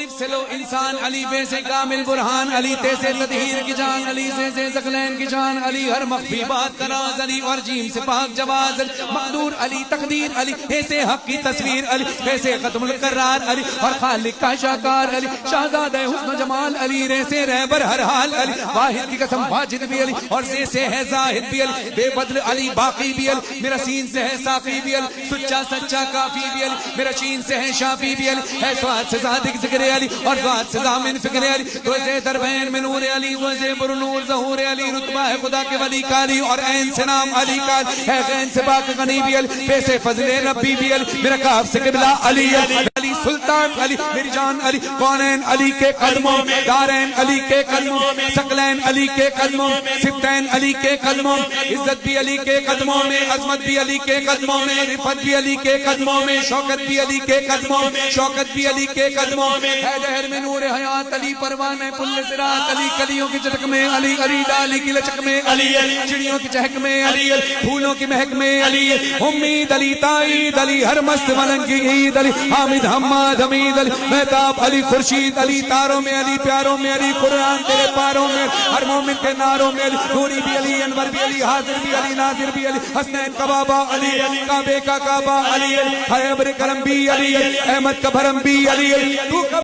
الف سے لو انسان علی، بے سے کامل برہان علی، تے سے تطہیر کی جان علی، سے ثقلین کی جان علی، ہر مخفی بات کا راز علی، اور جیم سے پاک جواز علی، مقدور علی، تقدیر علی، ہے سے حق کی تصویر علی، ہے سے ختم القرار علی، اور خالق کا شاکار علی، شہزادہ حسن و جمال علی، رے سے رہبر ہر حال علی، واحد کی قسم واجد بھی علی، اور سے ہے زاہد بھی علی، بے بدل علی، باقی بھی علی، میرا سین سے ہے ساقی بھی علی، سچا سچا کافی بھی علی، میرا چین سے ہے شافی بھی علی، ہے سواد سے صادق ذکر علی، اور سواد سے ضامن فکر علی، تو سے دربین میں نور علی، تو سے پر نور ظہور علی، رتبہ ہے خدا کے ولی کالی، اور عین سے نام علی کا ہے، غین سے پاک غنی بھی علی، پے سے فضل ربی بھی علی، میرا کاف سے قبلہ علی علی، سلطان علی، میری جان علی، کونین علی کے قدموں میں، دارین علی کے قدموں میں، ثقلین علی کے قدموں میں، سبتین علی کے قدموں میں، عزت بھی علی کے قدموں میں، عظمت بھی علی کے قدموں میں، رفت بھی علی کے قدموں میں، شوکت بھی علی کے قدموں میں، شوکت بھی علی کے قدموں میں، ہے دہر میں نور حیات علی، پروانہ پل صراط علی، کلیوں کی چٹک میں علی، علی ڈالی کی لچک میں علی، چڑیوں کی چہک میں علی، پھولوں کی مہک میں علی، امید علی، تائید علی، ہر مست ملنگ کی عید علی، حامد حماد حمید علی، مہتاب علی، خورشید علی، تاروں میں علی، پیاروں میں علی، قرآن تیرے پاروں میں، ہر مومن کے ناروں میں علی، نوری بھی علی، انور بھی علی، حاضر بھی علی، ناظر بھی علی، حسنین کا بابا علی، کعبے کا کعبہ علی، حیبر کرم بھی علی، احمد کا بھرم بھی علی،